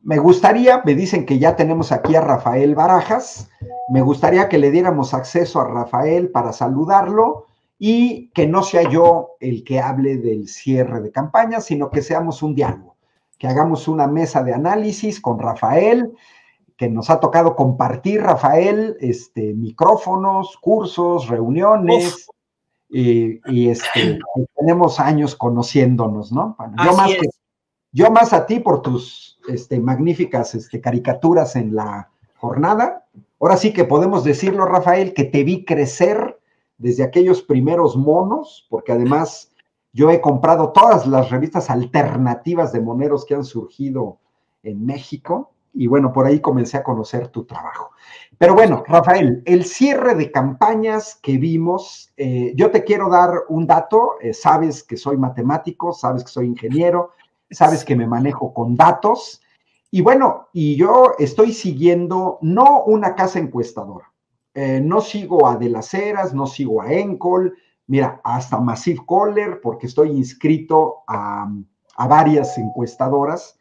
me gustaría, me dicen que ya tenemos aquí a Rafael Barajas, me gustaría que le diéramos acceso a Rafael para saludarlo y que no sea yo el que hable del cierre de campaña, sino que seamos un diálogo, que hagamos una mesa de análisis con Rafael, que nos ha tocado compartir, Rafael, micrófonos, cursos, reuniones, y tenemos años conociéndonos, ¿no? Bueno, yo más a ti por tus magníficas caricaturas en la jornada. Ahora sí que podemos decirlo, Rafael, que te vi crecer desde aquellos primeros monos, porque además yo he comprado todas las revistas alternativas de moneros que han surgido en México, y bueno, por ahí comencé a conocer tu trabajo. Pero bueno, Rafael, el cierre de campañas que vimos, yo te quiero dar un dato, sabes que soy matemático, sabes que soy ingeniero, sabes que me manejo con datos, y bueno, y yo estoy siguiendo no una casa encuestadora, no sigo a De las Heras, no sigo a Encol, mira, hasta Massive Caller, porque estoy inscrito a varias encuestadoras,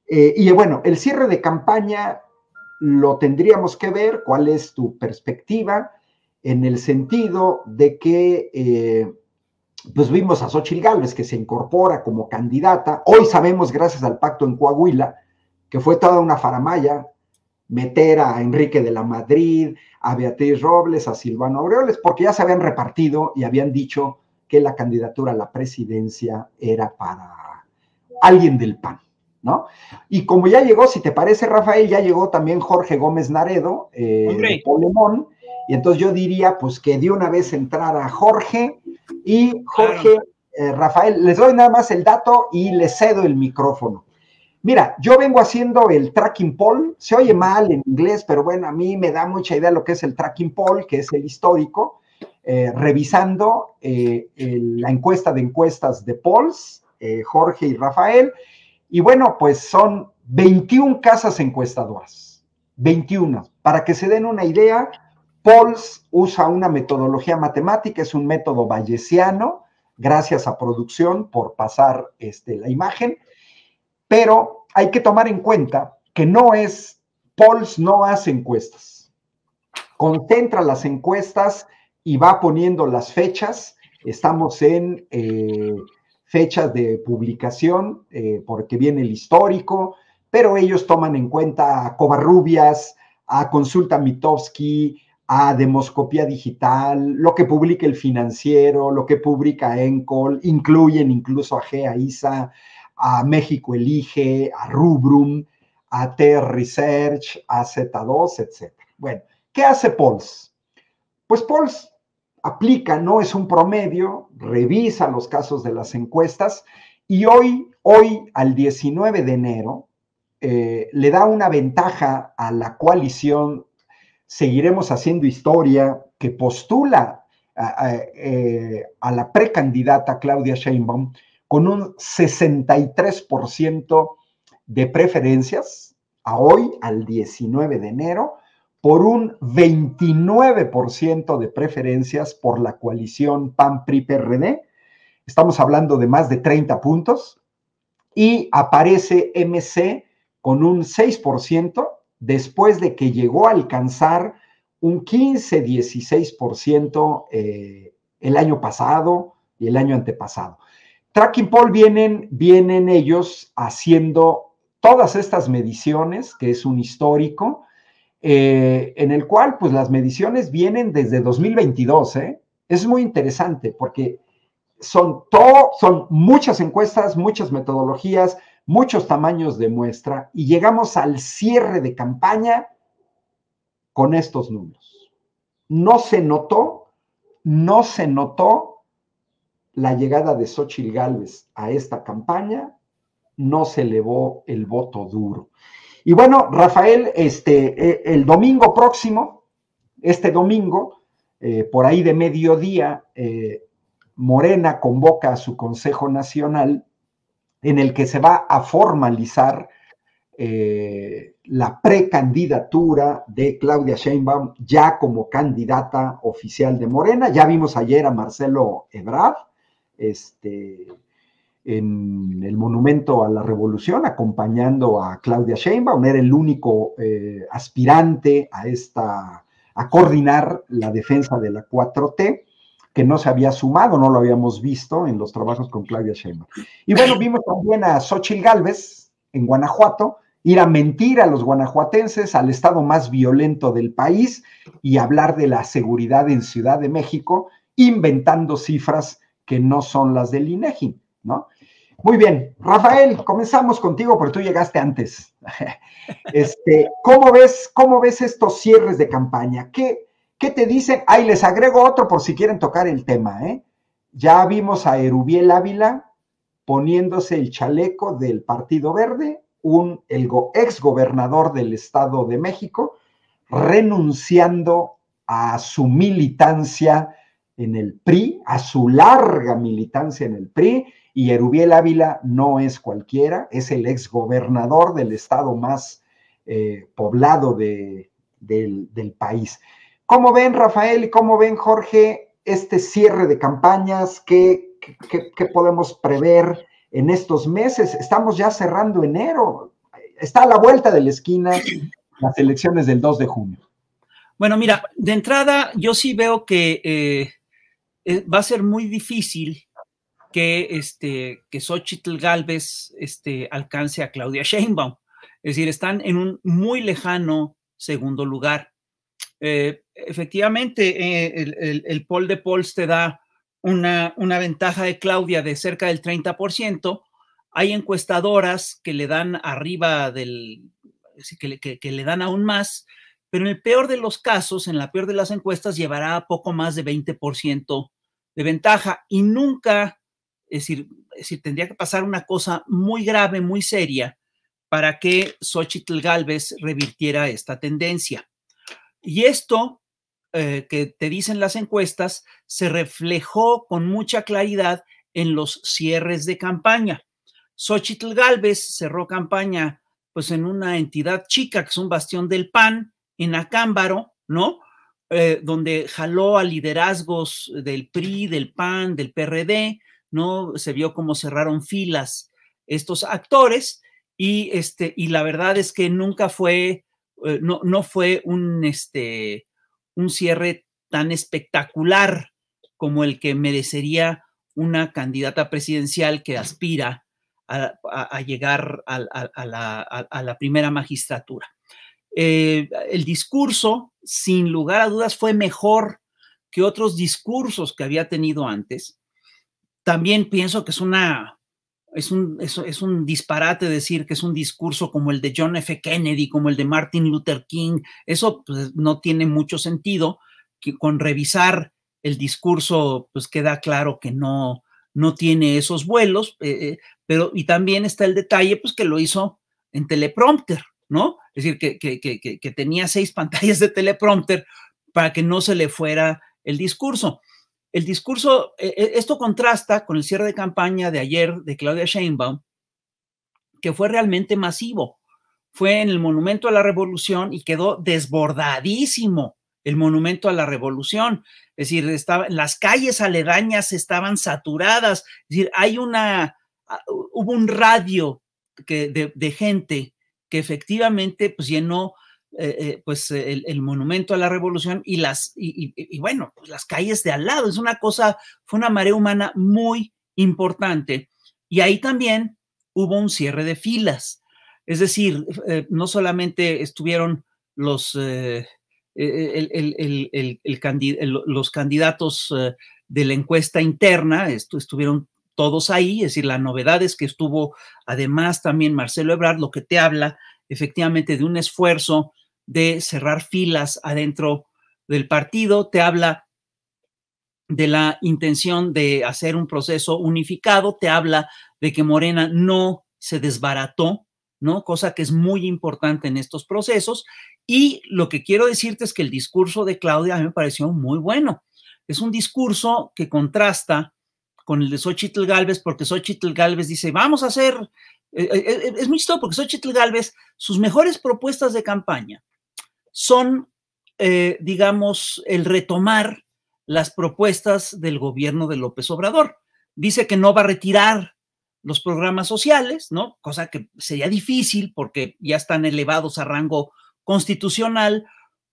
y bueno, el cierre de campaña lo tendríamos que ver, cuál es tu perspectiva, en el sentido de que pues vimos a Xóchitl Gálvez que se incorpora como candidata. Hoy sabemos, gracias al pacto en Coahuila, que fue toda una faramalla meter a Enrique de la Madrid, a Beatriz Robles, a Silvano Aureoles, porque ya se habían repartido y habían dicho que la candidatura a la presidencia era para alguien del PAN, ¿no? Y como ya llegó, si te parece, Rafael, ya llegó también Jorge Gómez Naredo, de Polemón, y entonces yo diría, pues, que de una vez entrara Jorge, y Jorge, Rafael, les doy nada más el dato y les cedo el micrófono. Mira, yo vengo haciendo el tracking poll, se oye mal en inglés, pero bueno, a mí me da mucha idea lo que es el tracking poll, que es el histórico, revisando la encuesta de encuestas de polls, Jorge y Rafael, y bueno, pues son 21 casas encuestadoras, 21. Para que se den una idea, Polls usa una metodología matemática, es un método bayesiano, gracias a producción por pasar la imagen, pero hay que tomar en cuenta que Polls no hace encuestas, concentra las encuestas y va poniendo las fechas, estamos en fechas de publicación, porque viene el histórico, pero ellos toman en cuenta a Covarrubias, a Consulta Mitofsky, a Demoscopía Digital, lo que publica El Financiero, lo que publica Encol, incluyen incluso a GEA-ISA, a México Elige, a Rubrum, a TR Research, a Z2, etc. Bueno, ¿qué hace Polls? Pues Polls aplica, no es un promedio, revisa los casos de las encuestas y hoy al 19 de enero, le da una ventaja a la coalición Seguiremos Haciendo Historia, que postula a la precandidata Claudia Sheinbaum con un 63% de preferencias, a hoy, al 19 de enero, por un 29% de preferencias por la coalición PAN-PRI-PRD. Estamos hablando de más de 30 puntos. Y aparece MC con un 6%, después de que llegó a alcanzar un 15-16% el año pasado y el año antepasado. Tracking Poll vienen ellos haciendo todas estas mediciones, que es un histórico, en el cual pues las mediciones vienen desde 2022, Es muy interesante porque son muchas encuestas, muchas metodologías, muchos tamaños de muestra, y llegamos al cierre de campaña con estos números. No se notó la llegada de Xóchitl Gálvez a esta campaña, no se elevó el voto duro. Y bueno, Rafael, el domingo próximo, por ahí de mediodía, Morena convoca a su Consejo Nacional en el que se va a formalizar la precandidatura de Claudia Sheinbaum ya como candidata oficial de Morena. Ya vimos ayer a Marcelo Ebrard, en el Monumento a la Revolución, acompañando a Claudia Sheinbaum. Era el único aspirante a coordinar la defensa de la 4T, que no se había sumado, no lo habíamos visto en los trabajos con Claudia Sheinbaum. Y bueno, vimos también a Xóchitl Gálvez en Guanajuato, ir a mentir a los guanajuatenses, al estado más violento del país, y hablar de la seguridad en Ciudad de México, inventando cifras que no son las del INEGI, ¿no? Muy bien, Rafael, comenzamos contigo porque tú llegaste antes. ¿Cómo ves estos cierres de campaña? ¿Qué te dicen? Ahí les agrego otro por si quieren tocar el tema, ¿eh? Ya vimos a Erubiel Ávila poniéndose el chaleco del Partido Verde, el ex gobernador del Estado de México, renunciando a su militancia en el PRI, a su larga militancia en el PRI, y Erubiel Ávila no es cualquiera, es el ex gobernador del estado más poblado del país. ¿Cómo ven, Rafael, y cómo ven, Jorge, este cierre de campañas? ¿Qué podemos prever en estos meses? Estamos ya cerrando enero, está a la vuelta de la esquina las elecciones del 2 de junio. Bueno, mira, de entrada yo sí veo que va a ser muy difícil que Xóchitl Gálvez alcance a Claudia Sheinbaum. Es decir, están en un muy lejano segundo lugar. Efectivamente, el poll de Polls te da una ventaja de Claudia de cerca del 30%. Hay encuestadoras que le dan arriba que le dan aún más, pero en el peor de los casos, en la peor de las encuestas, llevará poco más de 20% de ventaja y nunca, es decir, tendría que pasar una cosa muy grave, muy seria para que Xóchitl Gálvez revirtiera esta tendencia. Y esto que te dicen las encuestas se reflejó con mucha claridad en los cierres de campaña. Xóchitl Gálvez cerró campaña pues en una entidad chica que es un bastión del PAN, en Acámbaro, ¿no? Donde jaló a liderazgos del PRI, del PAN, del PRD, ¿no? Se vio cómo cerraron filas estos actores y la verdad es que nunca fue, no fue un cierre tan espectacular como el que merecería una candidata presidencial que aspira a llegar a la primera magistratura. El discurso, sin lugar a dudas, fue mejor que otros discursos que había tenido antes. También pienso que es un disparate decir que es un discurso como el de John F. Kennedy, como el de Martin Luther King. Eso pues, no tiene mucho sentido. Que con revisar el discurso, pues queda claro que no tiene esos vuelos, pero y también está el detalle, pues que lo hizo en teleprompter, ¿no? Es decir, que tenía 6 pantallas de teleprompter para que no se le fuera el discurso. El discurso, esto contrasta con el cierre de campaña de ayer de Claudia Sheinbaum, que fue realmente masivo. Fue en el Monumento a la Revolución y quedó desbordadísimo el Monumento a la Revolución. Es decir, las calles aledañas estaban saturadas. Es decir, hubo un radio de gente que efectivamente pues, llenó el Monumento a la Revolución y bueno, pues las calles de al lado. Fue una marea humana muy importante. Y ahí también hubo un cierre de filas. Es decir, no solamente estuvieron los candidatos de la encuesta interna, estuvieron todos ahí, es decir, la novedad es que estuvo además también Marcelo Ebrard, lo que te habla efectivamente de un esfuerzo de cerrar filas adentro del partido, te habla de la intención de hacer un proceso unificado, te habla de que Morena no se desbarató, ¿no? Cosa que es muy importante en estos procesos. Y lo que quiero decirte es que el discurso de Claudia a mí me pareció muy bueno. Es un discurso que contrasta con el de Xóchitl Gálvez, porque Xóchitl Gálvez dice, vamos a hacer, es muy chistoso porque Xóchitl Gálvez, sus mejores propuestas de campaña son, digamos, el retomar las propuestas del gobierno de López Obrador. Dice que no va a retirar los programas sociales, ¿no? Cosa que sería difícil porque ya están elevados a rango constitucional,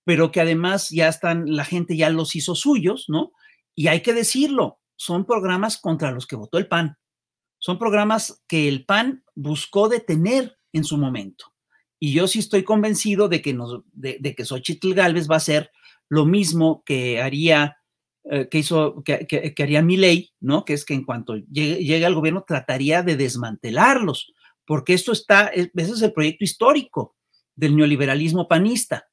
pero que además ya están, la gente ya los hizo suyos, ¿no? Y hay que decirlo, son programas contra los que votó el PAN. Son programas que el PAN buscó detener en su momento. Y yo sí estoy convencido de que Xóchitl Gálvez va a hacer lo mismo que haría que haría Milei, ¿no? Que es que en cuanto llegue al gobierno trataría de desmantelarlos, porque ese es el proyecto histórico del neoliberalismo panista.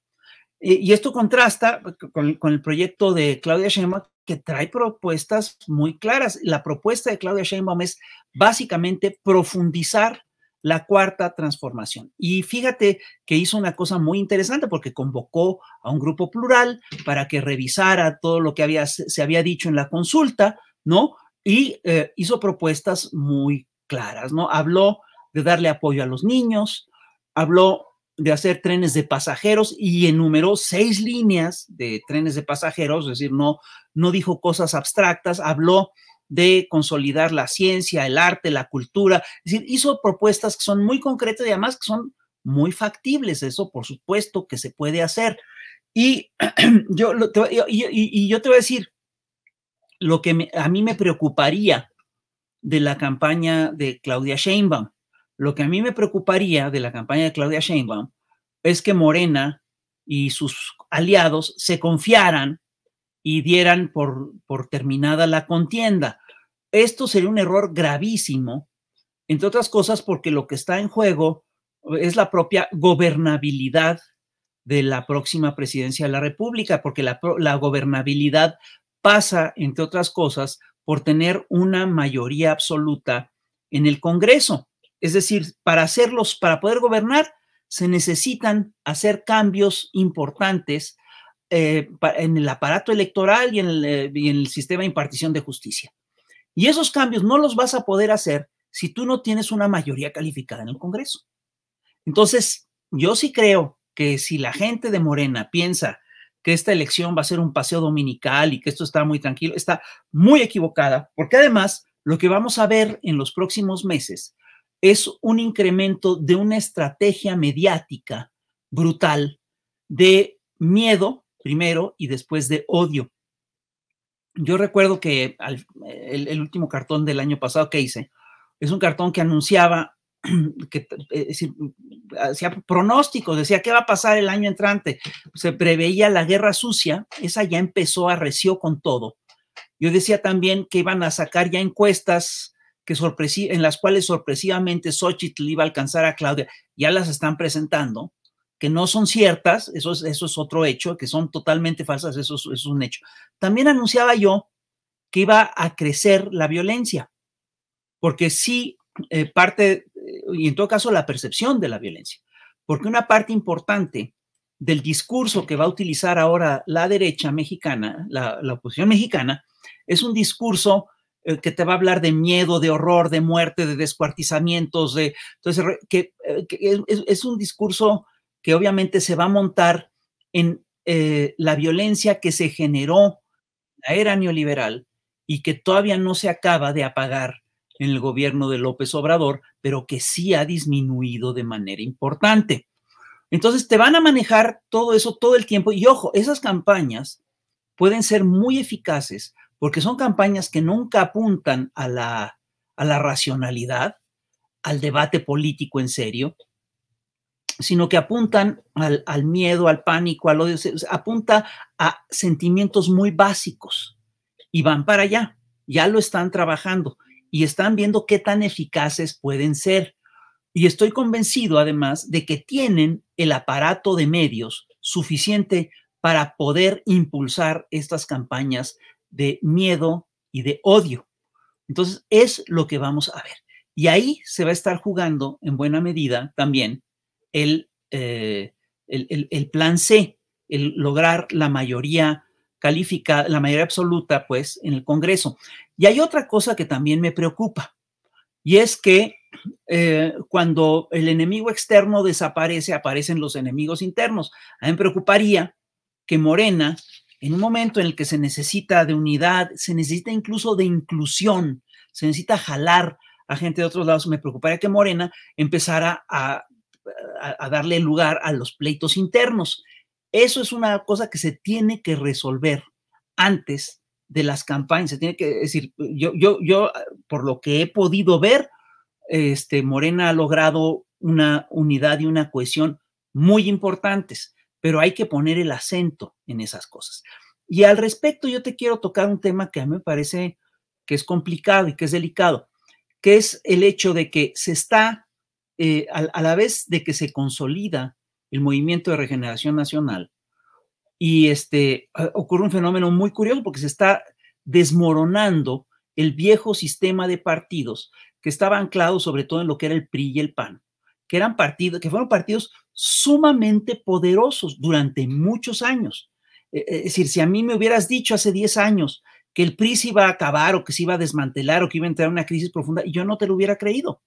Y esto contrasta con el proyecto de Claudia Sheinbaum, que trae propuestas muy claras. La propuesta de Claudia Sheinbaum es básicamente profundizar la cuarta transformación. Y fíjate que hizo una cosa muy interesante porque convocó a un grupo plural para que revisara todo lo que se había dicho en la consulta, ¿no? Y hizo propuestas muy claras, ¿no? Habló de darle apoyo a los niños, habló de hacer trenes de pasajeros y enumeró 6 líneas de trenes de pasajeros, es decir, no dijo cosas abstractas, habló de consolidar la ciencia, el arte, la cultura, es decir, hizo propuestas que son muy concretas y además que son muy factibles, eso por supuesto que se puede hacer. Y yo te voy a decir, lo que a mí me preocuparía de la campaña de Claudia Sheinbaum, lo que a mí me preocuparía de la campaña de Claudia Sheinbaum es que Morena y sus aliados se confiaran y dieran por terminada la contienda. Esto sería un error gravísimo, entre otras cosas porque lo que está en juego es la propia gobernabilidad de la próxima presidencia de la República, porque la gobernabilidad pasa, entre otras cosas, por tener una mayoría absoluta en el Congreso. Es decir, para poder gobernar, se necesitan hacer cambios importantes en el aparato electoral y en el sistema de impartición de justicia. Y esos cambios no los vas a poder hacer si tú no tienes una mayoría calificada en el Congreso. Entonces, yo sí creo que si la gente de Morena piensa que esta elección va a ser un paseo dominical y que esto está muy tranquilo, está muy equivocada, porque además lo que vamos a ver en los próximos meses es un incremento de una estrategia mediática brutal de miedo primero y después de odio. Yo recuerdo que el último cartón del año pasado que hice es un cartón que anunciaba, que hacía pronósticos, decía qué va a pasar el año entrante. Se preveía la guerra sucia, esa ya empezó, arreció con todo. Yo decía también que iban a sacar ya encuestas en las cuales sorpresivamente Xóchitl iba a alcanzar a Claudia, ya las están presentando, que no son ciertas, eso es otro hecho, que son totalmente falsas, eso es un hecho. También anunciaba yo que iba a crecer la violencia, porque sí, y en todo caso la percepción de la violencia, porque una parte importante del discurso que va a utilizar ahora la derecha mexicana, la oposición mexicana, es un discurso que te va a hablar de miedo, de horror, de muerte, de descuartizamientos, entonces, es un discurso que obviamente se va a montar en la violencia que se generó en la era neoliberal y que todavía no se acaba de apagar en el gobierno de López Obrador, pero que sí ha disminuido de manera importante. Entonces te van a manejar todo eso todo el tiempo y ojo, esas campañas pueden ser muy eficaces porque son campañas que nunca apuntan a la racionalidad, al debate político en serio, sino que apuntan al miedo, al pánico, al odio, apunta a sentimientos muy básicos y van para allá, ya lo están trabajando y están viendo qué tan eficaces pueden ser. Y estoy convencido además de que tienen el aparato de medios suficiente para poder impulsar estas campañas de miedo y de odio. Entonces es lo que vamos a ver. Y ahí se va a estar jugando en buena medida también el plan C, el lograr la mayoría calificada, la mayoría absoluta, pues, en el Congreso. Y hay otra cosa que también me preocupa, y es que cuando el enemigo externo desaparece, aparecen los enemigos internos. A mí me preocuparía que Morena, en un momento en el que se necesita de unidad, se necesita incluso de inclusión, se necesita jalar a gente de otros lados, me preocuparía que Morena empezara a darle lugar a los pleitos internos. Eso es una cosa que se tiene que resolver antes de las campañas. Se tiene que decir, yo por lo que he podido ver, Morena ha logrado una unidad y una cohesión muy importantes, pero hay que poner el acento en esas cosas. Y al respecto, yo te quiero tocar un tema que a mí me parece que es complicado y que es delicado, que es el hecho de que se está, a la vez de que se consolida el Movimiento de Regeneración Nacional, y ocurre un fenómeno muy curioso porque se está desmoronando el viejo sistema de partidos que estaba anclado sobre todo en lo que era el PRI y el PAN, que eran partidos, que fueron partidos sumamente poderosos durante muchos años. Es decir, si a mí me hubieras dicho hace 10 años que el PRI se iba a acabar o que se iba a desmantelar o que iba a entrar en una crisis profunda, yo no te lo hubiera creído.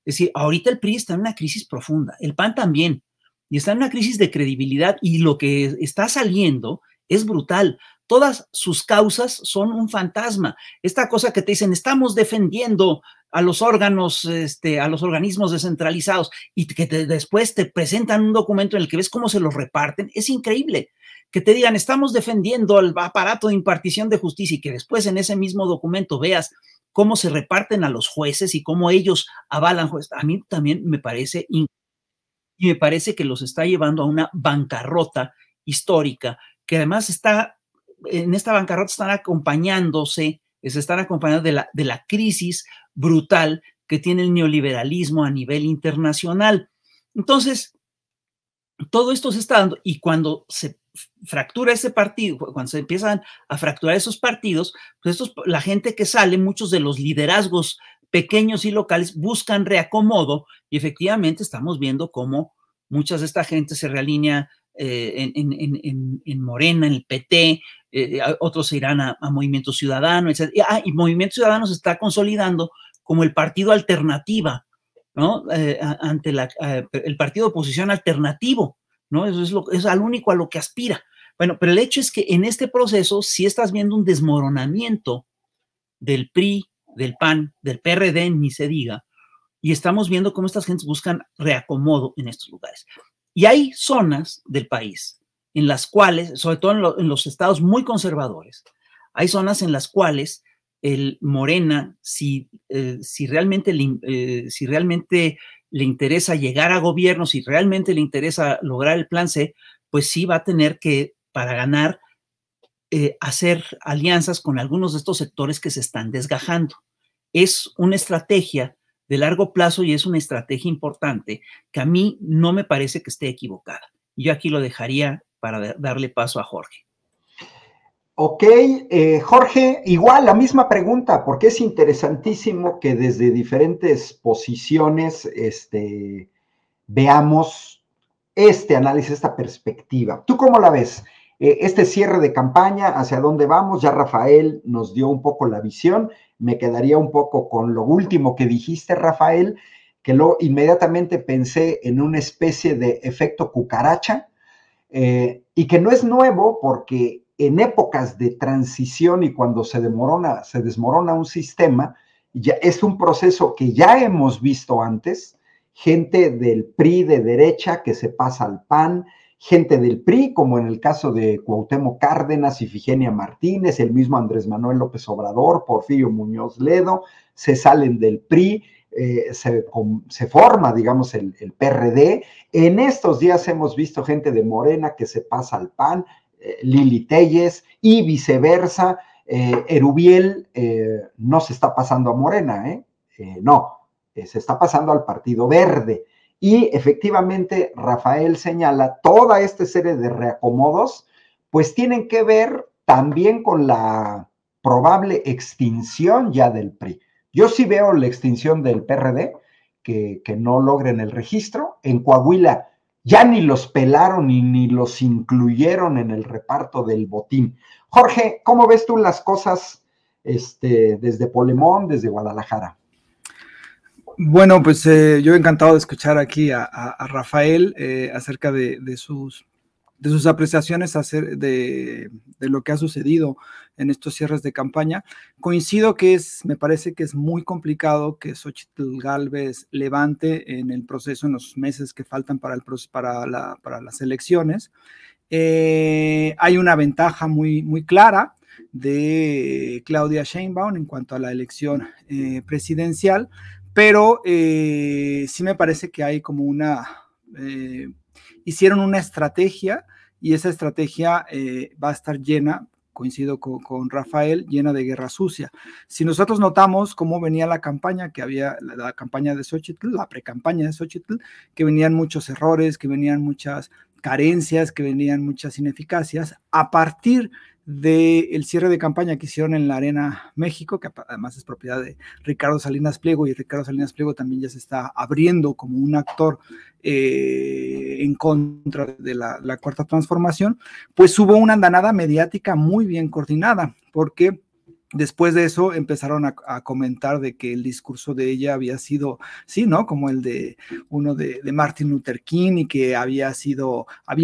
Es decir, ahorita el PRI está en una crisis profunda, el PAN también, y está en una crisis de credibilidad, y lo que está saliendo es brutal. Todas sus causas son un fantasma. Esta cosa que te dicen, estamos defendiendo a los órganos, a los organismos descentralizados, y que después te presentan un documento en el que ves cómo se los reparten, es increíble. Que te digan, estamos defendiendo al aparato de impartición de justicia, y que después en ese mismo documento veas cómo se reparten a los jueces y cómo ellos avalan jueces. A mí también me parece increíble. Y me parece que los está llevando a una bancarrota histórica, que además en esta bancarrota se están acompañando de la crisis brutal que tiene el neoliberalismo a nivel internacional. Entonces, todo esto se está dando, y cuando se fractura ese partido, cuando se empiezan a fracturar esos partidos, pues la gente que sale, muchos de los liderazgos pequeños y locales buscan reacomodo, y efectivamente estamos viendo cómo muchas de esta gente se realinea en Morena, en el PT, otros se irán a Movimiento Ciudadano, etc. Y Movimiento Ciudadano se está consolidando como el partido alternativa, ¿no? Ante el partido de oposición alternativo, ¿no? Eso es al único a lo que aspira. Bueno, pero el hecho es que en este proceso sí estás viendo un desmoronamiento del PRI, del PAN, del PRD, ni se diga, y estamos viendo cómo estas gentes buscan reacomodo en estos lugares. Y hay zonas del país en las cuales, sobre todo en los estados muy conservadores, hay zonas en las cuales el Morena, si realmente le interesa llegar a gobierno, si realmente le interesa lograr el plan C, pues sí va a tener que, para ganar, hacer alianzas con algunos de estos sectores que se están desgajando. Es una estrategia de largo plazo y es una estrategia importante que a mí no me parece que esté equivocada. Yo aquí lo dejaría para darle paso a Jorge. Ok, Jorge, igual la misma pregunta, porque es interesantísimo que desde diferentes posiciones veamos este análisis, esta perspectiva. ¿Tú cómo la ves? Este cierre de campaña, ¿hacia dónde vamos? Ya Rafael nos dio un poco la visión. Me quedaría un poco con lo último que dijiste, Rafael, que inmediatamente pensé en una especie de efecto cucaracha, y que no es nuevo porque en épocas de transición y cuando se desmorona un sistema, ya es un proceso que ya hemos visto antes, gente del PRI de derecha que se pasa al PAN, gente del PRI, como en el caso de Cuauhtémoc Cárdenas, Ifigenia Martínez, el mismo Andrés Manuel López Obrador, Porfirio Muñoz Ledo, se salen del PRI, se forma, digamos, el PRD. En estos días hemos visto gente de Morena que se pasa al PAN, Lili Téllez, y viceversa. Erubiel no se está pasando a Morena, no, se está pasando al Partido Verde. Y efectivamente, Rafael señala, toda esta serie de reacomodos, pues tienen que ver también con la probable extinción ya del PRI. Yo sí veo la extinción del PRD, que no logren el registro. En Coahuila ya ni los pelaron ni los incluyeron en el reparto del botín. Jorge, ¿cómo ves tú las cosas desde Polemón, desde Guadalajara? Bueno, pues yo encantado de escuchar aquí a Rafael acerca de sus sus apreciaciones de lo que ha sucedido en estos cierres de campaña. Coincido que me parece que es muy complicado que Xóchitl Gálvez levante en el proceso, en los meses que faltan para las elecciones. Hay una ventaja muy, muy clara de Claudia Sheinbaum en cuanto a la elección presidencial, pero sí me parece que hay como hicieron una estrategia, y esa estrategia va a estar llena, coincido con Rafael, llena de guerra sucia. Si nosotros notamos cómo venía la campaña, que había la campaña de Xóchitl, la precampaña de Xóchitl, que venían muchos errores, que venían muchas carencias, que venían muchas ineficacias, a partir del cierre de campaña que hicieron en la Arena México, que además es propiedad de Ricardo Salinas Pliego, y Ricardo Salinas Pliego también ya se está abriendo como un actor en contra de la Cuarta Transformación, pues hubo una andanada mediática muy bien coordinada, porque después de eso empezaron a comentar de que el discurso de ella había sido, sí, ¿no? Como el de uno de Martin Luther King, y que había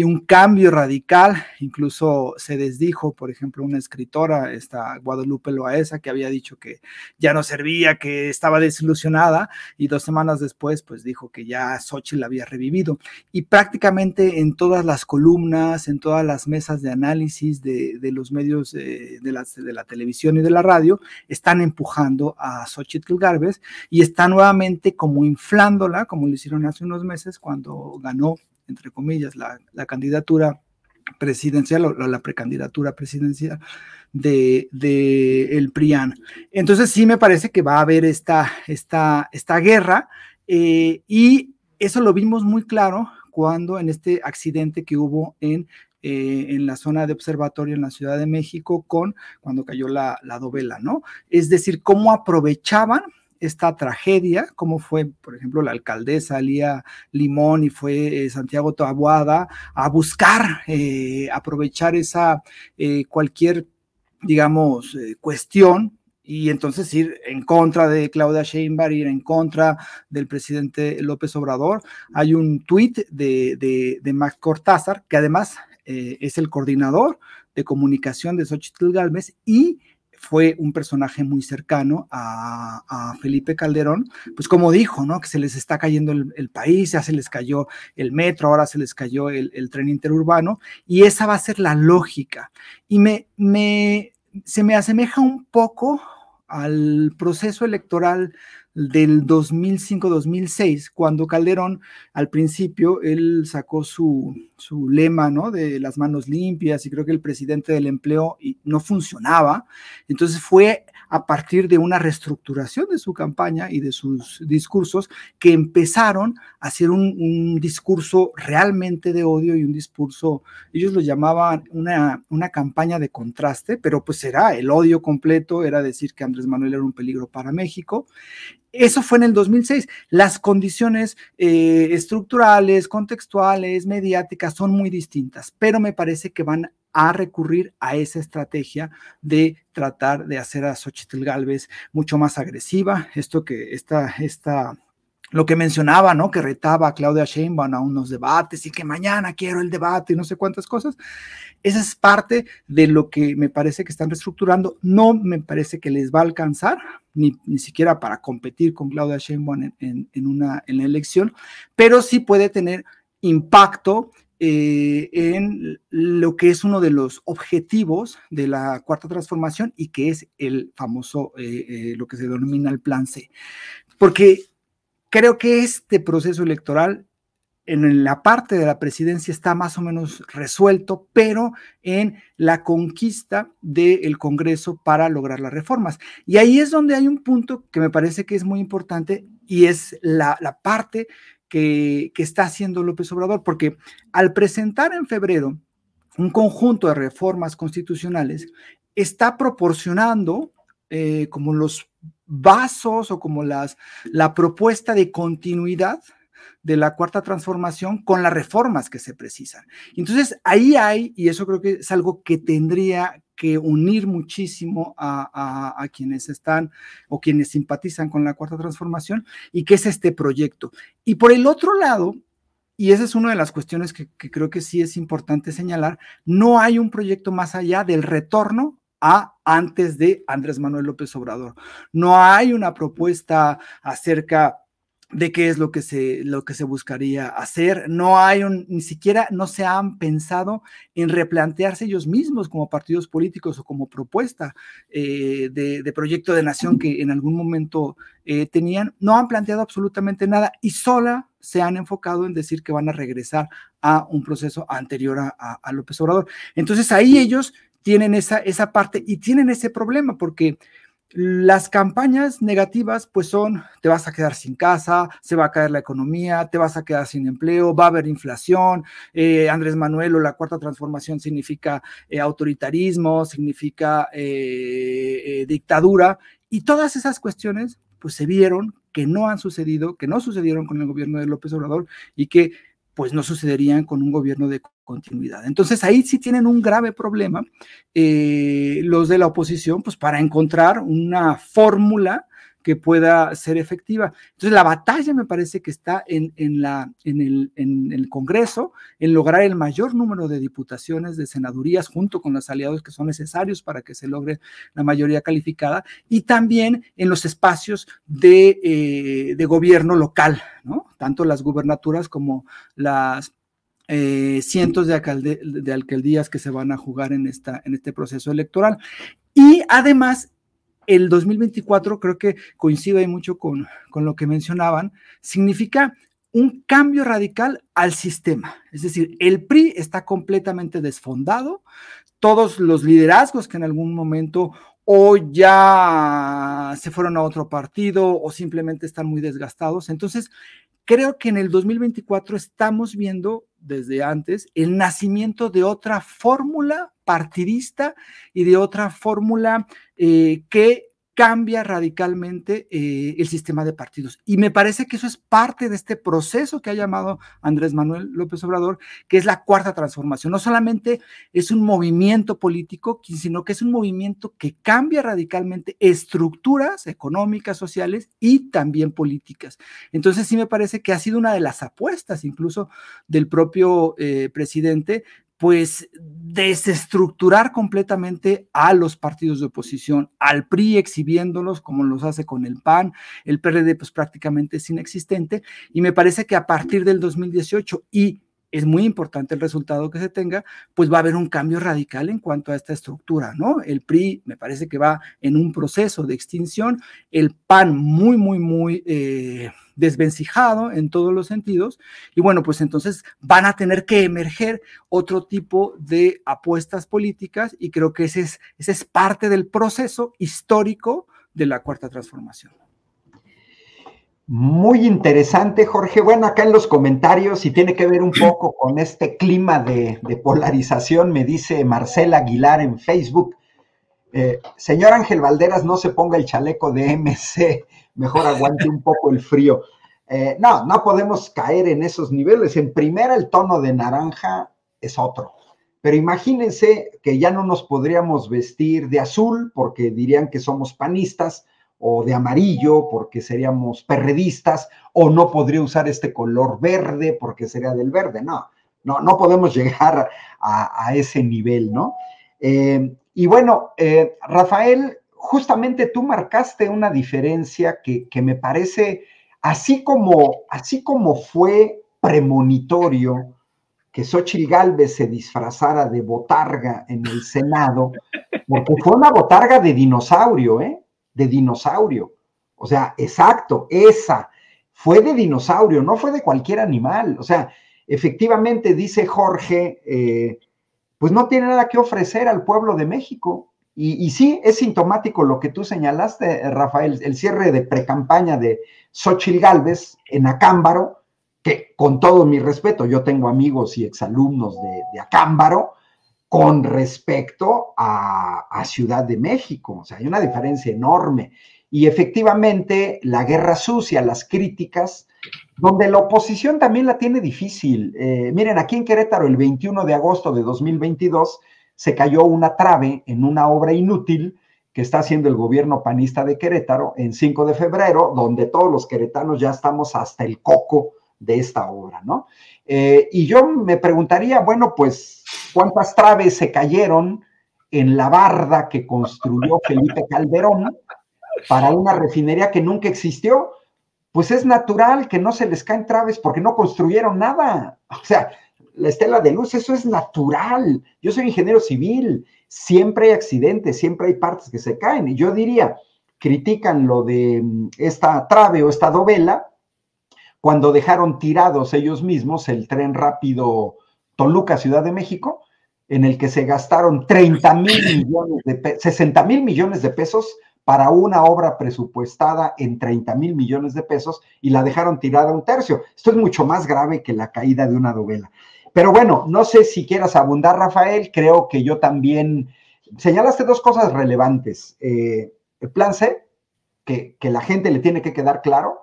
un cambio radical. Incluso se desdijo, por ejemplo, una escritora, esta Guadalupe Loaesa, que había dicho que ya no servía, que estaba desilusionada, y 2 semanas después, pues dijo que ya Xóchitl la había revivido. Y prácticamente en todas las columnas, en todas las mesas de análisis de los medios de la televisión y de la radio, están empujando a Xóchitl Gálvez y están nuevamente como inflándola, como lo hicieron hace unos meses cuando ganó, entre comillas, la candidatura presidencial o la precandidatura presidencial de el PRIAN. Entonces sí me parece que va a haber esta guerra, y eso lo vimos muy claro cuando en este accidente que hubo en la zona de observatorio en la Ciudad de México, cuando cayó la dovela, ¿no? Es decir, cómo aprovechaban esta tragedia, cómo fue, por ejemplo, la alcaldesa Lía Limón y fue Santiago Taboada a buscar aprovechar esa cualquier, digamos, cuestión, y entonces ir en contra de Claudia Sheinbaum, ir en contra del presidente López Obrador. Hay un tuit de Max Cortázar, que además es el coordinador de comunicación de Xóchitl Gálvez, y fue un personaje muy cercano a Felipe Calderón, pues como dijo, ¿no? Que se les está cayendo el país, ya se les cayó el metro, ahora se les cayó el tren interurbano, y esa va a ser la lógica. Y se me asemeja un poco al proceso electoral del 2005-2006, cuando Calderón, al principio, él sacó su lema, ¿no? De las manos limpias, y creo que el presidente del empleo, y no funcionaba. Entonces fue a partir de una reestructuración de su campaña y de sus discursos que empezaron a hacer un discurso realmente de odio, y un discurso, ellos lo llamaban una campaña de contraste, pero pues era el odio completo, era decir que Andrés Manuel era un peligro para México. Eso fue en el 2006. Las condiciones estructurales, contextuales, mediáticas son muy distintas, pero me parece que van a recurrir a esa estrategia de tratar de hacer a Xóchitl Gálvez mucho más agresiva. Lo que mencionaba, ¿no? Que retaba a Claudia Sheinbaum a unos debates, y que mañana quiero el debate y no sé cuántas cosas. Esa es parte de lo que me parece que están reestructurando. No me parece que les va a alcanzar, ni siquiera para competir con Claudia Sheinbaum en la elección, pero sí puede tener impacto en lo que es uno de los objetivos de la Cuarta Transformación, y que es el famoso, lo que se denomina el Plan C. Porque creo que este proceso electoral en la parte de la presidencia está más o menos resuelto, pero en la conquista del Congreso para lograr las reformas. Y ahí es donde hay un punto que me parece que es muy importante, y es la parte que está haciendo López Obrador, porque al presentar en febrero un conjunto de reformas constitucionales, está proporcionando como los vasos, o como la propuesta de continuidad de la Cuarta Transformación con las reformas que se precisan. Entonces, ahí hay, y eso creo que es algo que tendría que unir muchísimo a quienes están o quienes simpatizan con la Cuarta Transformación, y que es este proyecto. Y por el otro lado, y esa es una de las cuestiones que creo que sí es importante señalar, no hay un proyecto más allá del retorno a antes de Andrés Manuel López Obrador. No hay una propuesta acerca de qué es lo que se buscaría hacer. No hay ni siquiera no se han pensado en replantearse ellos mismos como partidos políticos o como propuesta de proyecto de nación que en algún momento tenían. No han planteado absolutamente nada y sola se han enfocado en decir que van a regresar a un proceso anterior a López Obrador. Entonces ahí ellos tienen esa parte y tienen ese problema porque las campañas negativas pues son, te vas a quedar sin casa, se va a caer la economía, te vas a quedar sin empleo, va a haber inflación, Andrés Manuel o la Cuarta Transformación significa autoritarismo, significa dictadura, y todas esas cuestiones pues se vieron que no han sucedido, que no sucedieron con el gobierno de López Obrador y que pues no sucederían con un gobierno de continuidad. Entonces ahí sí tienen un grave problema los de la oposición, pues para encontrar una fórmula que pueda ser efectiva. Entonces la batalla me parece que está en el Congreso, en lograr el mayor número de diputaciones, de senadurías, junto con los aliados que son necesarios para que se logre la mayoría calificada, y también en los espacios de gobierno local, ¿no? Tanto las gubernaturas como las cientos de alcaldías que se van a jugar en este proceso electoral. Y además, el 2024 creo que coincide mucho con lo que mencionaban, significa un cambio radical al sistema. Es decir, el PRI está completamente desfondado, todos los liderazgos que en algún momento o ya se fueron a otro partido o simplemente están muy desgastados. Entonces, creo que en el 2024 estamos viendo desde antes el nacimiento de otra fórmula partidista y de otra fórmula que cambia radicalmente el sistema de partidos. Y me parece que eso es parte de este proceso que ha llamado Andrés Manuel López Obrador, que es la Cuarta Transformación. No solamente es un movimiento político, sino que es un movimiento que cambia radicalmente estructuras económicas, sociales y también políticas. Entonces sí me parece que ha sido una de las apuestas incluso del propio presidente, pues desestructurar completamente a los partidos de oposición, al PRI exhibiéndolos como los hace con el PAN, el PRD pues prácticamente es inexistente, y me parece que a partir del 2018, y es muy importante el resultado que se tenga, pues va a haber un cambio radical en cuanto a esta estructura, ¿no? El PRI me parece que va en un proceso de extinción, el PAN muy desvencijado en todos los sentidos, y bueno, pues entonces van a tener que emerger otro tipo de apuestas políticas, y creo que ese es parte del proceso histórico de la Cuarta Transformación. Muy interesante, Jorge. Bueno, acá en los comentarios, y tiene que ver un poco con este clima de polarización, me dice Marcela Aguilar en Facebook, señor Ángel Valderas, no se ponga el chaleco de MC, mejor aguante un poco el frío. No podemos caer en esos niveles. En primera, el tono de naranja es otro. Pero imagínense que ya no nos podríamos vestir de azul porque dirían que somos panistas, o de amarillo porque seríamos perredistas, o no podría usar este color verde porque sería del verde. No podemos llegar a ese nivel, ¿no? Y bueno, Rafael, justamente tú marcaste una diferencia que me parece, así como fue premonitorio que Xóchitl Gálvez se disfrazara de botarga en el Senado, porque fue una botarga de dinosaurio, de dinosaurio. O sea, exacto, esa fue de dinosaurio, no fue de cualquier animal. O sea, efectivamente, dice Jorge, pues no tiene nada que ofrecer al pueblo de México. Y sí, es sintomático lo que tú señalaste, Rafael, el cierre de precampaña de Xóchitl Gálvez en Acámbaro, que con todo mi respeto, yo tengo amigos y exalumnos de Acámbaro, con respecto a Ciudad de México. O sea, hay una diferencia enorme. Y efectivamente, la guerra sucia, las críticas, donde la oposición también la tiene difícil. Miren, aquí en Querétaro, el 21 de agosto de 2022, se cayó una trave en una obra inútil que está haciendo el gobierno panista de Querétaro en 5 de febrero, donde todos los queretanos ya estamos hasta el coco de esta obra, ¿no? Y yo me preguntaría, bueno, pues, ¿cuántas traves se cayeron en la barda que construyó Felipe Calderón para una refinería que nunca existió? Pues es natural que no se les caen traves porque no construyeron nada. O sea, la estela de luz, eso es natural. Yo soy ingeniero civil, siempre hay accidentes, siempre hay partes que se caen. Y yo diría, critican lo de esta trave o esta dovela cuando dejaron tirados ellos mismos el tren rápido Toluca, Ciudad de México, en el que se gastaron 60 mil millones de pesos para una obra presupuestada en 30 mil millones de pesos y la dejaron tirada un tercio. Esto es mucho más grave que la caída de una dovela. Pero bueno, no sé si quieras abundar, Rafael, creo que yo también señalaste dos cosas relevantes. El plan C, que la gente le tiene que quedar claro,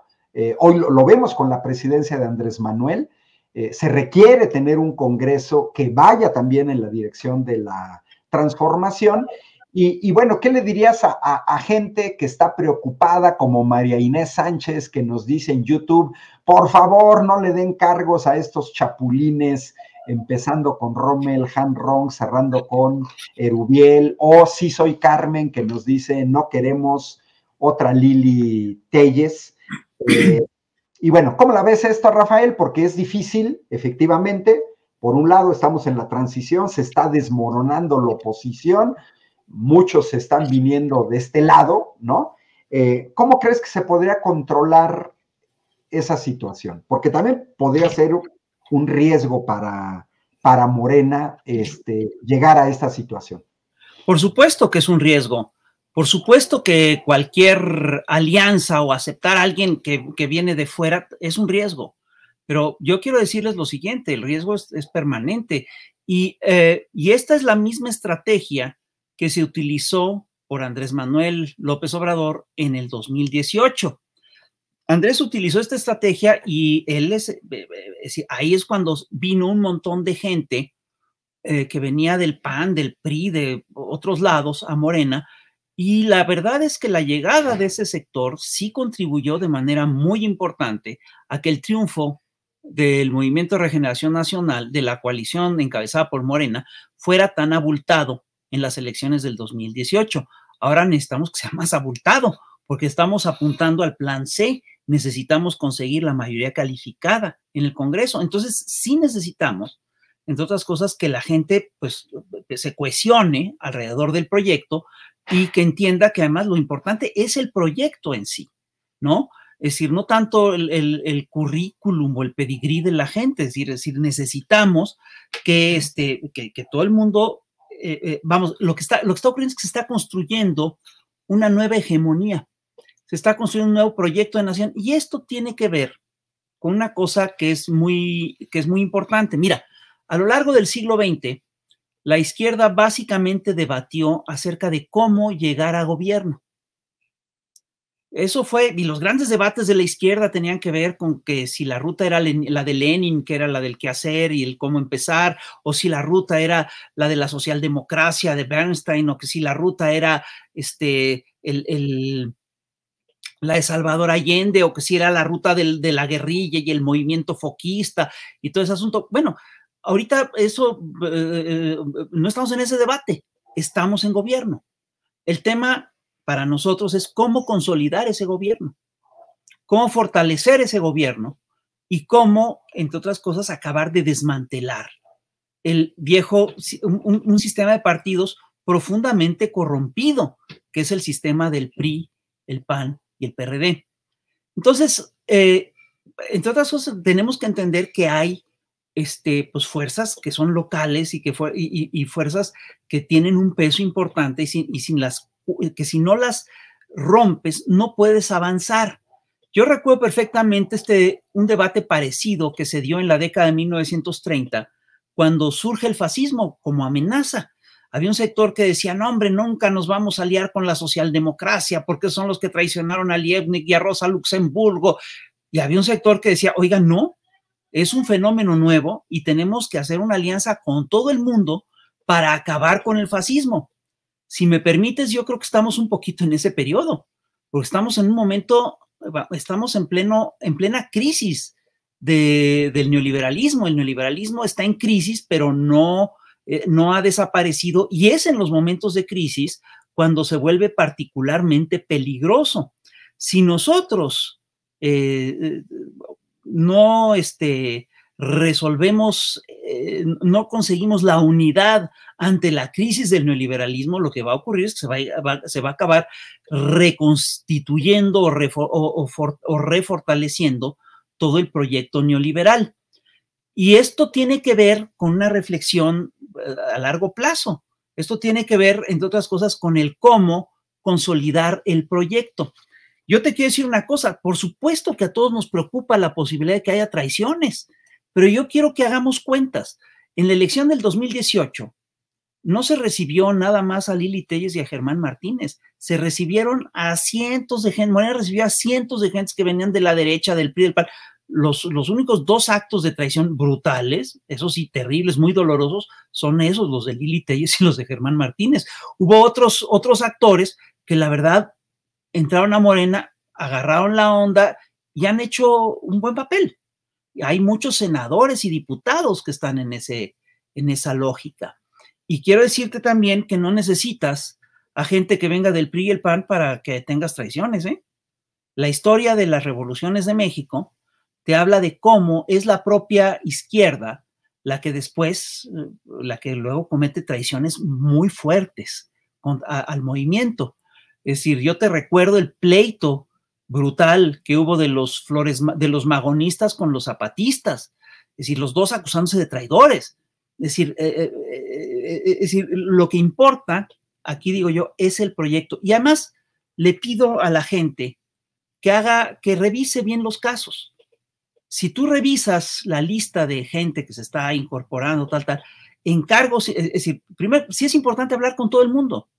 hoy lo vemos con la presidencia de Andrés Manuel, se requiere tener un Congreso que vaya también en la dirección de la transformación. Y bueno, ¿qué le dirías a gente que está preocupada como María Inés Sánchez, que nos dice en YouTube, por favor, no le den cargos a estos chapulines, empezando con Rommel, Han Rong, cerrando con Erubiel, o Sí Soy Carmen, que nos dice, no queremos otra Lili Telles? Y bueno, ¿cómo la ves esto, Rafael? Porque es difícil, efectivamente. Por un lado, estamos en la transición, se está desmoronando la oposición, muchos se están viniendo de este lado, ¿no? ¿Cómo crees que se podría controlar esa situación? Porque también podría ser un riesgo para Morena llegar a esta situación. Por supuesto que es un riesgo. Por supuesto que cualquier alianza o aceptar a alguien que viene de fuera es un riesgo. Pero yo quiero decirles lo siguiente, el riesgo es permanente. Y esta es la misma estrategia que se utilizó por Andrés Manuel López Obrador en el 2018. Andrés utilizó esta estrategia y ahí es cuando vino un montón de gente que venía del PAN, del PRI, de otros lados a Morena, y la verdad es que la llegada de ese sector sí contribuyó de manera muy importante a que el triunfo del Movimiento de Regeneración Nacional, de la coalición encabezada por Morena, fuera tan abultado en las elecciones del 2018. Ahora necesitamos que sea más abultado, porque estamos apuntando al plan C, necesitamos conseguir la mayoría calificada en el Congreso. Entonces, sí necesitamos, entre otras cosas, que la gente pues se cohesione alrededor del proyecto y que entienda que además lo importante es el proyecto en sí, ¿no? Es decir, no tanto el currículum o el pedigrí de la gente, es decir, necesitamos que todo el mundo, vamos, lo que está ocurriendo es que se está construyendo una nueva hegemonía, se está construyendo un nuevo proyecto de nación y esto tiene que ver con una cosa que es muy importante. Mira, a lo largo del siglo XX, la izquierda básicamente debatió acerca de cómo llegar a gobierno. Eso fue, y los grandes debates de la izquierda tenían que ver con que si la ruta era la de Lenin, que era la del qué hacer y el cómo empezar, o si la ruta era la de la socialdemocracia de Bernstein, o que si la ruta era la de Salvador Allende, o que si era la ruta de la guerrilla y el movimiento foquista y todo ese asunto. Bueno, ahorita eso, no estamos en ese debate, estamos en gobierno. El tema para nosotros es cómo consolidar ese gobierno, cómo fortalecer ese gobierno y cómo, entre otras cosas, acabar de desmantelar el viejo, un sistema de partidos profundamente corrompido, que es el sistema del PRI, el PAN y el PRD. Entonces, entre otras cosas, tenemos que entender que hay pues fuerzas que son locales y fuerzas que tienen un peso importante que si no las rompes, no puedes avanzar. Yo recuerdo perfectamente un debate parecido que se dio en la década de 1930, cuando surge el fascismo como amenaza. Había un sector que decía, no, hombre, nunca nos vamos a aliar con la socialdemocracia porque son los que traicionaron a Liebknecht y a Rosa Luxemburgo. Y había un sector que decía, oiga, no, es un fenómeno nuevo y tenemos que hacer una alianza con todo el mundo para acabar con el fascismo. Si me permites, yo creo que estamos un poquito en ese periodo, porque estamos en un momento, estamos en plena crisis del neoliberalismo. El neoliberalismo está en crisis, pero no ha desaparecido, y es en los momentos de crisis cuando se vuelve particularmente peligroso. Si nosotros no resolvemos, no conseguimos la unidad ante la crisis del neoliberalismo, lo que va a ocurrir es que se va a acabar reconstituyendo o refortaleciendo todo el proyecto neoliberal. Y esto tiene que ver con una reflexión a largo plazo. Esto tiene que ver, entre otras cosas, con el cómo consolidar el proyecto. Yo te quiero decir una cosa, por supuesto que a todos nos preocupa la posibilidad de que haya traiciones, pero yo quiero que hagamos cuentas. En la elección del 2018 no se recibió nada más a Lili Téllez y a Germán Martínez, se recibieron a cientos de gente, Morena recibió a cientos de gentes que venían de la derecha, del PRI, del PAN. Los únicos 2 actos de traición brutales, esos sí, terribles, muy dolorosos, son esos, los de Lili Téllez y los de Germán Martínez. Hubo otros actores que la verdad entraron a Morena, agarraron la onda y han hecho un buen papel. Hay muchos senadores y diputados que están en esa lógica. Y quiero decirte también que no necesitas a gente que venga del PRI y el PAN para que tengas traiciones, ¿eh? La historia de las revoluciones de México te habla de cómo es la propia izquierda la que luego comete traiciones muy fuertes al movimiento. Es decir, yo te recuerdo el pleito brutal que hubo de los magonistas con los zapatistas, es decir, los dos acusándose de traidores. Es decir, lo que importa, aquí digo yo, es el proyecto. Y además le pido a la gente que revise bien los casos. Si tú revisas la lista de gente que se está incorporando, encargos, es decir, primero, sí es importante hablar con todo el mundo.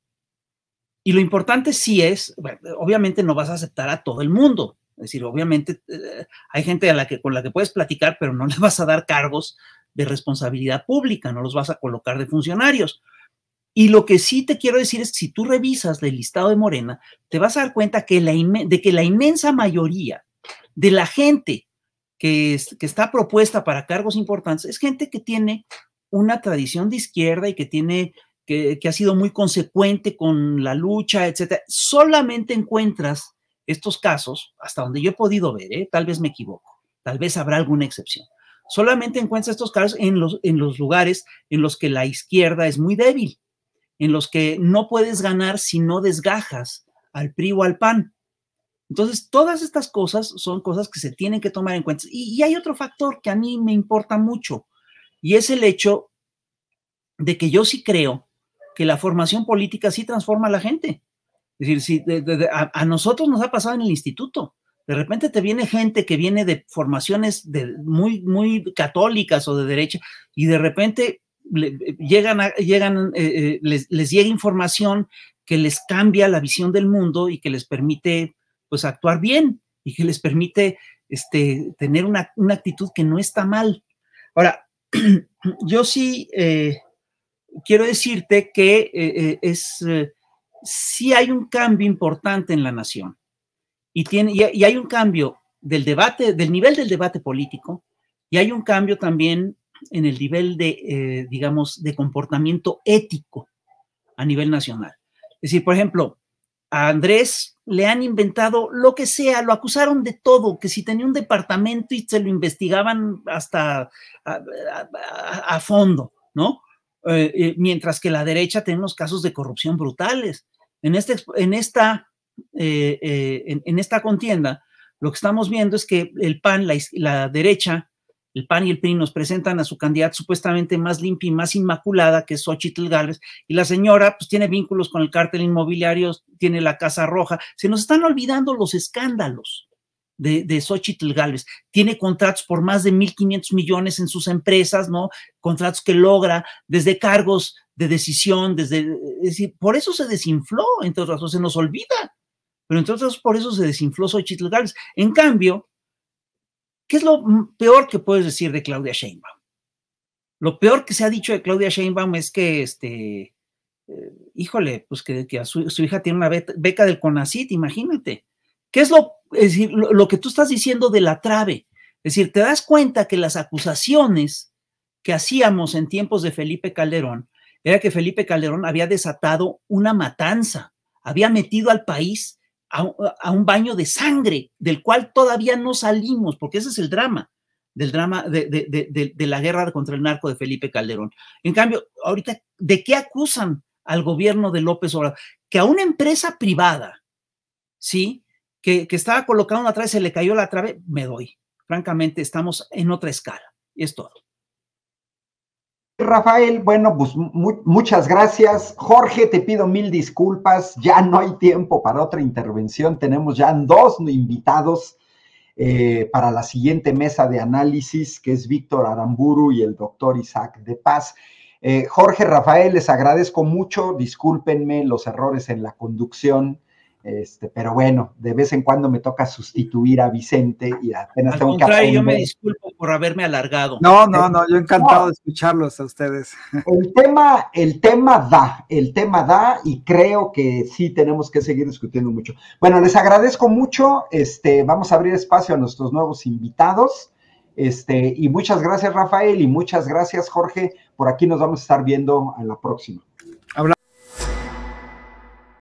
Y lo importante sí es, bueno, obviamente no vas a aceptar a todo el mundo. Es decir, obviamente hay gente con la que puedes platicar, pero no le vas a dar cargos de responsabilidad pública, no los vas a colocar de funcionarios. Y lo que sí te quiero decir es que si tú revisas el listado de Morena, te vas a dar cuenta de que la inmensa mayoría de la gente que está propuesta para cargos importantes es gente que tiene una tradición de izquierda y que ha sido muy consecuente con la lucha, etcétera. Solamente encuentras estos casos, hasta donde yo he podido ver, tal vez me equivoco, tal vez habrá alguna excepción. Solamente encuentras estos casos en los lugares en los que la izquierda es muy débil, en los que no puedes ganar si no desgajas al PRI o al PAN. Entonces, todas estas cosas son cosas que se tienen que tomar en cuenta. Y hay otro factor que a mí me importa mucho, y es el hecho de que yo sí creo que la formación política sí transforma a la gente. Es decir, si a nosotros nos ha pasado en el instituto. De repente te viene gente que viene de formaciones muy, muy católicas o de derecha, y de repente les llega información que les cambia la visión del mundo y que les permite pues actuar bien y que les permite tener una actitud que no está mal. Ahora, yo sí quiero decirte que sí hay un cambio importante en la nación y hay un cambio del nivel del debate político, y hay un cambio también en el nivel digamos, de comportamiento ético a nivel nacional. Es decir, por ejemplo, a Andrés le han inventado lo que sea, lo acusaron de todo, que si tenía un departamento y se lo investigaban hasta a fondo, ¿no? Mientras que la derecha tiene unos casos de corrupción brutales. En esta contienda, lo que estamos viendo es que el PAN, la derecha, el PAN y el PRI nos presentan a su candidata supuestamente más limpia y más inmaculada, que es Xóchitl Gálvez, y la señora pues tiene vínculos con el cártel inmobiliario, tiene la Casa Roja. Se nos están olvidando los escándalos de Xóchitl Gálvez. Tiene contratos por más de 1,500 millones en sus empresas, ¿no? Contratos que logra desde cargos de decisión, es decir, por eso se desinfló, entre otras cosas, se nos olvida, pero entre otras por eso se desinfló Xóchitl Gálvez. En cambio, ¿qué es lo peor que puedes decir de Claudia Sheinbaum? Lo peor que se ha dicho de Claudia Sheinbaum es que, híjole, pues que a su hija tiene una beca del CONACYT, imagínate. ¿Qué es lo que tú estás diciendo de la trave? Es decir, te das cuenta que las acusaciones que hacíamos en tiempos de Felipe Calderón era que Felipe Calderón había desatado una matanza, había metido al país a un baño de sangre, del cual todavía no salimos, porque ese es el drama, de la guerra contra el narco de Felipe Calderón. En cambio, ahorita, ¿de qué acusan al gobierno de López Obrador? Que a una empresa privada, ¿sí? Que estaba colocando una trave, se le cayó la trave, me doy. Francamente, estamos en otra escala. Y es todo. Rafael, bueno, pues muchas gracias. Jorge, te pido 1000 disculpas. Ya no hay tiempo para otra intervención. Tenemos ya 2 invitados para la siguiente mesa de análisis, que es Víctor Aramburu y el doctor Isaac de Paz. Jorge, Rafael, les agradezco mucho. Discúlpenme los errores en la conducción. Pero bueno, de vez en cuando me toca sustituir a Vicente y apenas tengo que aprender. Yo me disculpo por haberme alargado. No, yo encantado de escucharlos a ustedes. El tema da y creo que sí tenemos que seguir discutiendo mucho. Bueno, les agradezco mucho, vamos a abrir espacio a nuestros nuevos invitados, y muchas gracias, Rafael, y muchas gracias, Jorge. Por aquí nos vamos a estar viendo a la próxima.